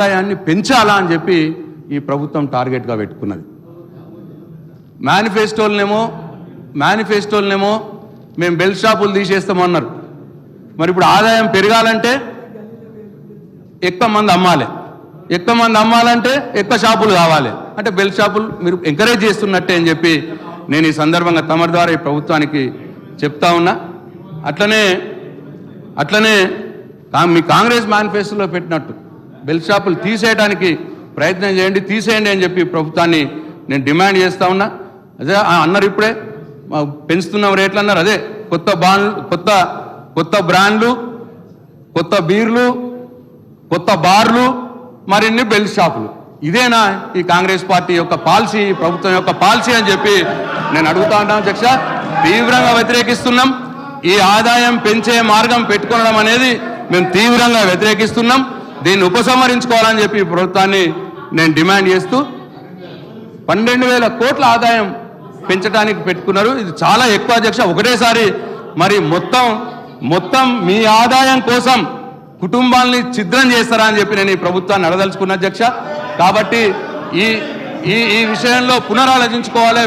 ఆదాయాన్ని పెంచాలా అని చెప్పి ఈ ప్రభుత్వం టార్గెట్గా పెట్టుకున్నది. మేనిఫెస్టోలనేమో మేము బెల్ షాపులు తీసేస్తామన్నారు. మరి ఇప్పుడు ఆదాయం పెరగాలంటే ఎక్కువ మంది అమ్మాలంటే ఎక్కువ షాపులు కావాలి. అంటే బెల్ షాపులు మీరు ఎంకరేజ్ చేస్తున్నట్టే అని చెప్పి నేను ఈ సందర్భంగా తమరి ద్వారా ఈ ప్రభుత్వానికి చెప్తా ఉన్నా. అట్లనే మీ కాంగ్రెస్ మేనిఫెస్టోలో పెట్టినట్టు బెల్ షాపులు తీసేయడానికి ప్రయత్నం చేయండి, తీసేయండి అని చెప్పి ప్రభుత్వాన్ని నేను డిమాండ్ చేస్తా ఉన్నా. అదే అన్నారు, ఇప్పుడే పెంచుతున్నాం రేట్లు అన్నారు. అదే కొత్త బ్రాండ్లు, కొత్త బీర్లు, కొత్త బార్లు, మరిన్ని బెల్ షాపులు. ఇదేనా ఈ కాంగ్రెస్ పార్టీ యొక్క పాలసీ, ప్రభుత్వం యొక్క పాలసీ అని చెప్పి నేను అడుగుతా ఉంటాను అధ్యక్ష. తీవ్రంగా వ్యతిరేకిస్తున్నాం. ఈ ఆదాయం పెంచే మార్గం పెట్టుకోవడం అనేది మేము తీవ్రంగా వ్యతిరేకిస్తున్నాం. దీన్ని ఉపసంహరించుకోవాలని చెప్పి ప్రభుత్వాన్ని నేను డిమాండ్ చేస్తూ 12,000 కోట్ల ఆదాయం పెంచడానికి పెట్టుకున్నారు. ఇది చాలా ఎక్కువ అధ్యక్ష. ఒకటేసారి మరి మొత్తం మీ ఆదాయం కోసం కుటుంబాలని ఛిద్రం చేస్తారా అని చెప్పి నేను ఈ ప్రభుత్వాన్ని అడదలుచుకున్న అధ్యక్ష. కాబట్టి ఈ విషయంలో పునరాలోచించుకోవాలి.